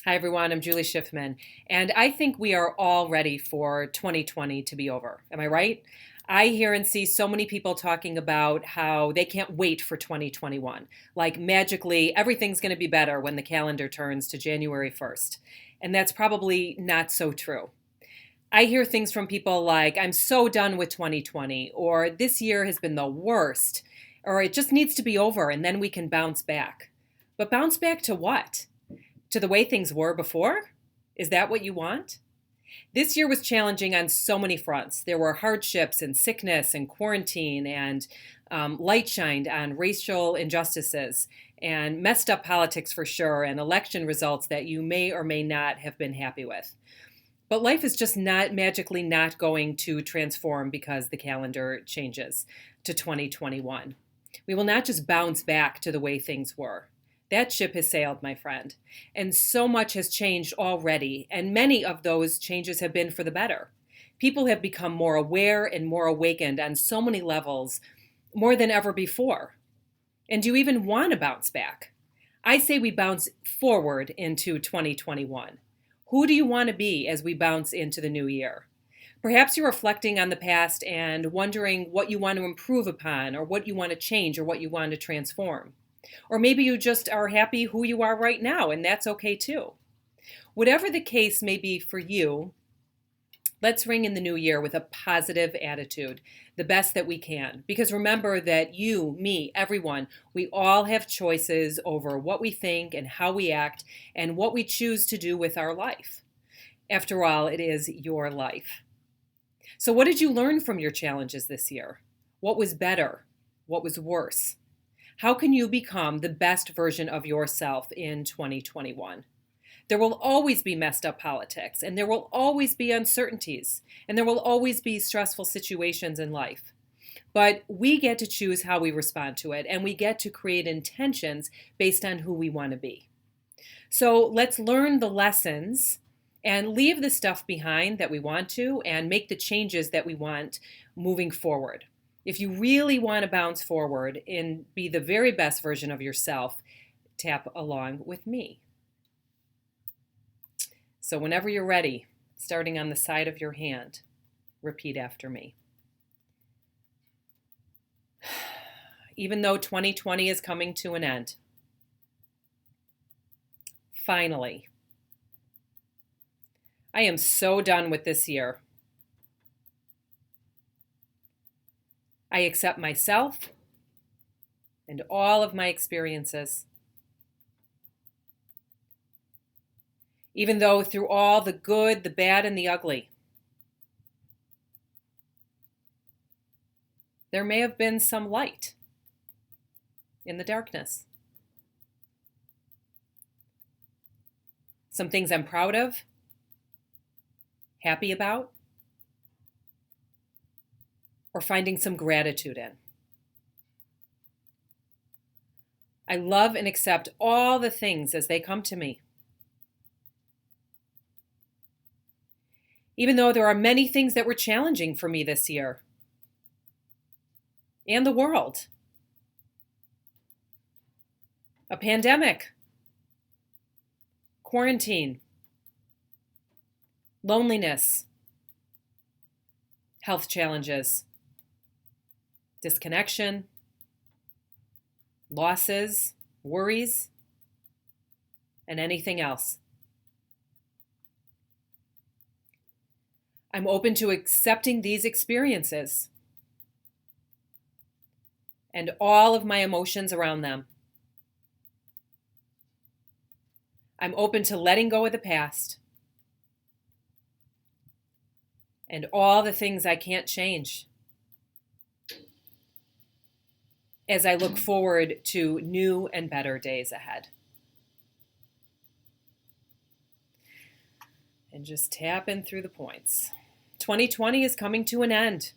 Hi, everyone. I'm Julie Schiffman, and I think we are all ready for 2020 to be over. Am I right? I hear and see so many people talking about how they can't wait for 2021. Like magically, everything's going to be better when the calendar turns to January 1st. And that's probably not so true. I hear things from people like, I'm so done with 2020, or this year has been the worst, or it just needs to be over and then we can bounce back. But bounce back to what? To the way things were before? Is that what you want? This year was challenging on so many fronts. There were hardships and sickness and quarantine and light shined on racial injustices and messed up politics for sure and election results that you may or may not have been happy with. But life is just not magically not going to transform because the calendar changes to 2021. We will not just bounce back to the way things were. That ship has sailed, my friend. And so much has changed already, and many of those changes have been for the better. People have become more aware and more awakened on so many levels, more than ever before. And do you even want to bounce back? I say we bounce forward into 2021. Who do you want to be as we bounce into the new year? Perhaps you're reflecting on the past and wondering what you want to improve upon, or what you want to change, or what you want to transform. Or maybe you just are happy who you are right now, and that's okay too. Whatever the case may be for you, let's ring in the new year with a positive attitude, the best that we can. Because remember that you, me, everyone, we all have choices over what we think and how we act and what we choose to do with our life. After all, it is your life. So what did you learn from your challenges this year? What was better? What was worse? How can you become the best version of yourself in 2021? There will always be messed up politics, and there will always be uncertainties, and there will always be stressful situations in life. But we get to choose how we respond to it, and we get to create intentions based on who we want to be. So let's learn the lessons and leave the stuff behind that we want to and make the changes that we want moving forward. If you really want to bounce forward and be the very best version of yourself, tap along with me. So whenever you're ready, starting on the side of your hand, repeat after me. Even though 2020 is coming to an end, finally, I am so done with this year. I accept myself and all of my experiences. Even though through all the good, the bad, and the ugly, there may have been some light in the darkness. Some things I'm proud of, happy about, or finding some gratitude in. I love and accept all the things as they come to me. Even though there are many things that were challenging for me this year and the world. A pandemic, quarantine, loneliness, health challenges, disconnection, losses, worries, and anything else. I'm open to accepting these experiences and all of my emotions around them. I'm open to letting go of the past and all the things I can't change as I look forward to new and better days ahead. And just tapping through the points. 2020 is coming to an end.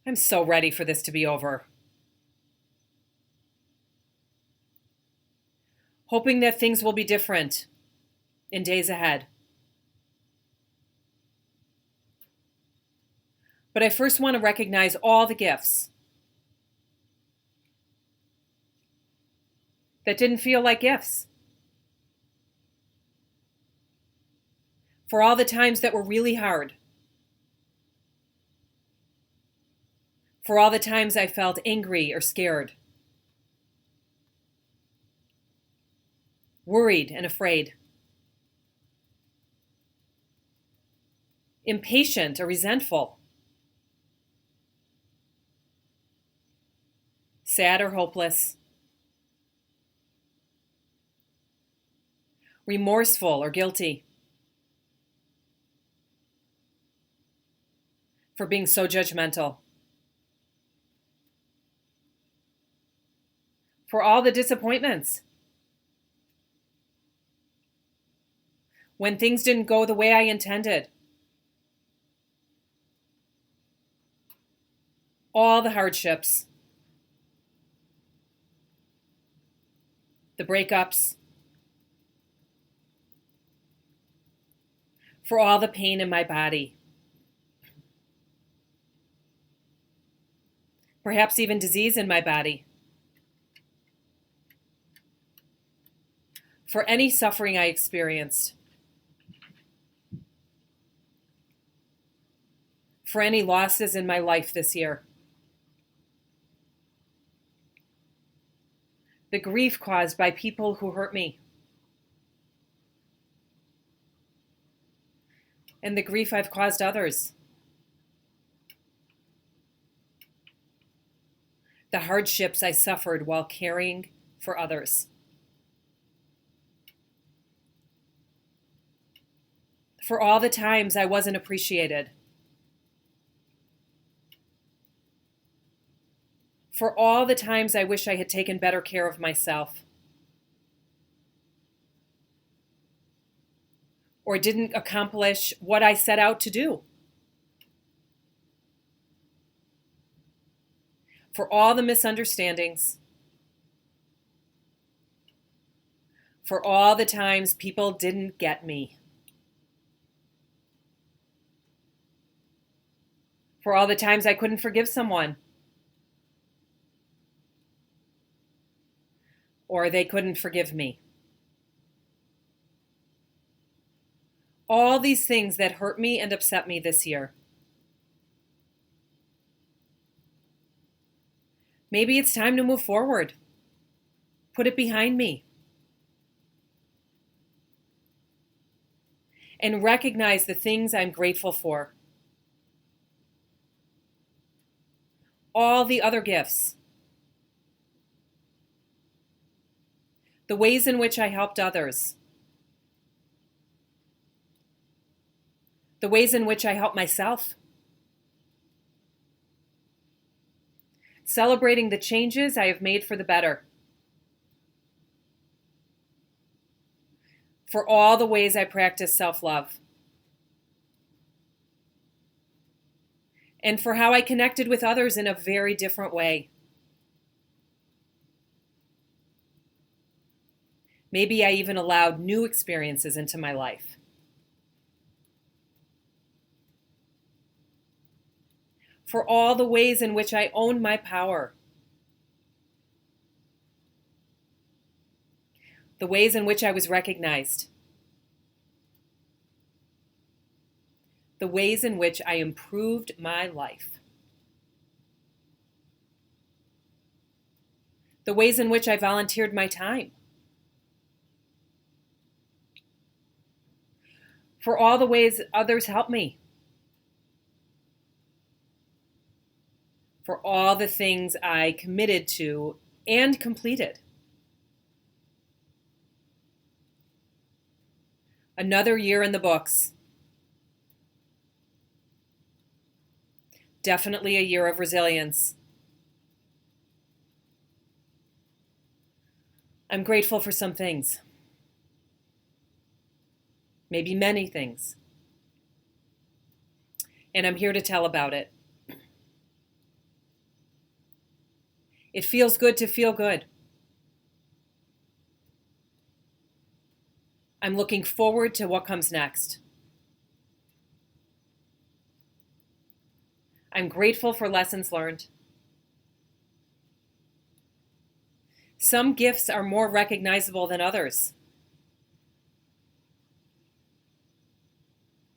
I'm so ready for this to be over. Hoping that things will be different in days ahead. But I first want to recognize all the gifts. that didn't feel like gifts. For all the times that were really hard. For all the times I felt angry or scared, worried and afraid, impatient or resentful, sad or hopeless, remorseful or guilty, for being so judgmental, for all the disappointments, when things didn't go the way I intended, all the hardships, the breakups, for all the pain in my body, perhaps even disease in my body, for any suffering I experienced, for any losses in my life this year, the grief caused by people who hurt me, and the grief I've caused others, the hardships I suffered while caring for others, for all the times I wasn't appreciated, for all the times I wish I had taken better care of myself, or didn't accomplish what I set out to do, for all the misunderstandings, for all the times people didn't get me, for all the times I couldn't forgive someone, or they couldn't forgive me. All these things that hurt me and upset me this year. Maybe it's time to move forward. Put it behind me. And recognize the things I'm grateful for. All the other gifts. The ways in which I helped others. The ways in which I helped myself. Celebrating the changes I have made for the better. For all the ways I practice self-love. And for how I connected with others in a very different way. Maybe I even allowed new experiences into my life. For all the ways in which I own my power. The ways in which I was recognized. The ways in which I improved my life. The ways in which I volunteered my time. For all the ways others helped me. For all the things I committed to and completed. Another year in the books. Definitely a year of resilience. I'm grateful for some things. Maybe many things. And I'm here to tell about it. It feels good to feel good. I'm looking forward to what comes next. I'm grateful for lessons learned. Some gifts are more recognizable than others,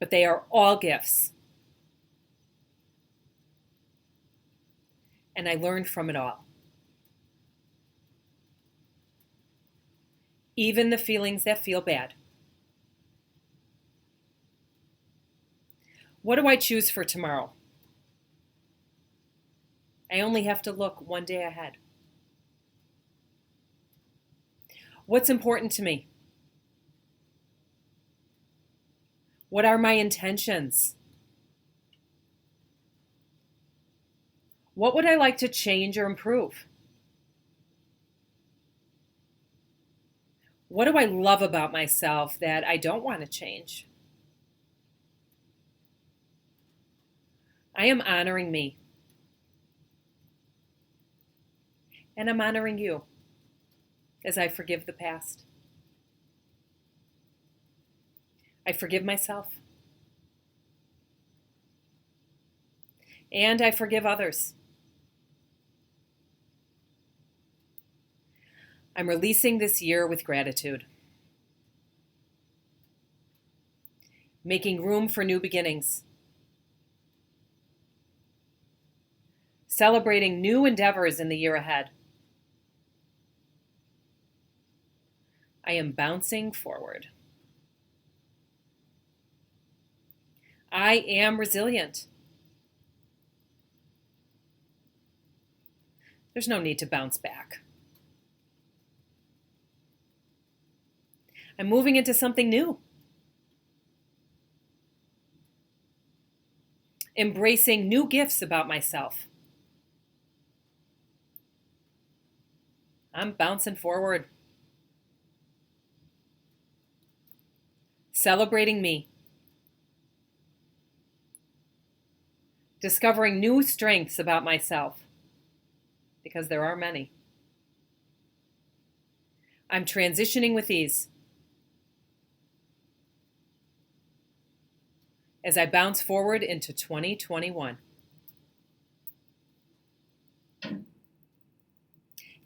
but they are all gifts. And I learned from it all. Even the feelings that feel bad. What do I choose for tomorrow? I only have to look one day ahead. What's important to me? What are my intentions? What would I like to change or improve? What do I love about myself that I don't want to change? I am honoring me. And I'm honoring you as I forgive the past. I forgive myself. And I forgive others. I'm releasing this year with gratitude. Making room for new beginnings. Celebrating new endeavors in the year ahead. I am bouncing forward. I am resilient. There's no need to bounce back. I'm moving into something new. Embracing new gifts about myself. I'm bouncing forward. Celebrating me. Discovering new strengths about myself, because there are many. I'm transitioning with ease. As I bounce forward into 2021.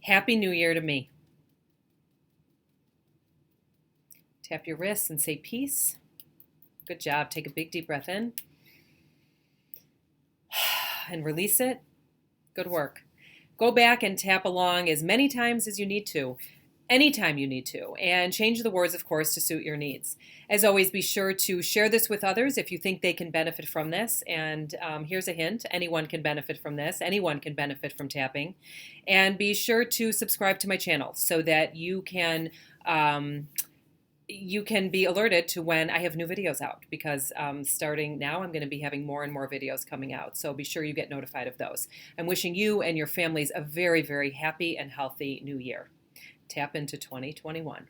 Happy New Year to me. Tap your wrists and say peace. Good job. Take a big deep breath in and release it. Good work. Go back and tap along as many times as you need to, anytime you need to, and change the words, of course, to suit your needs. As always, be sure to share this with others if you think they can benefit from this. And here's a hint. Anyone can benefit from this. Anyone can benefit from tapping. And be sure to subscribe to my channel so that you can be alerted to when I have new videos out, because starting now, I'm going to be having more and more videos coming out. So be sure you get notified of those. I'm wishing you and your families a very, very happy and healthy new year. Tap into 2021.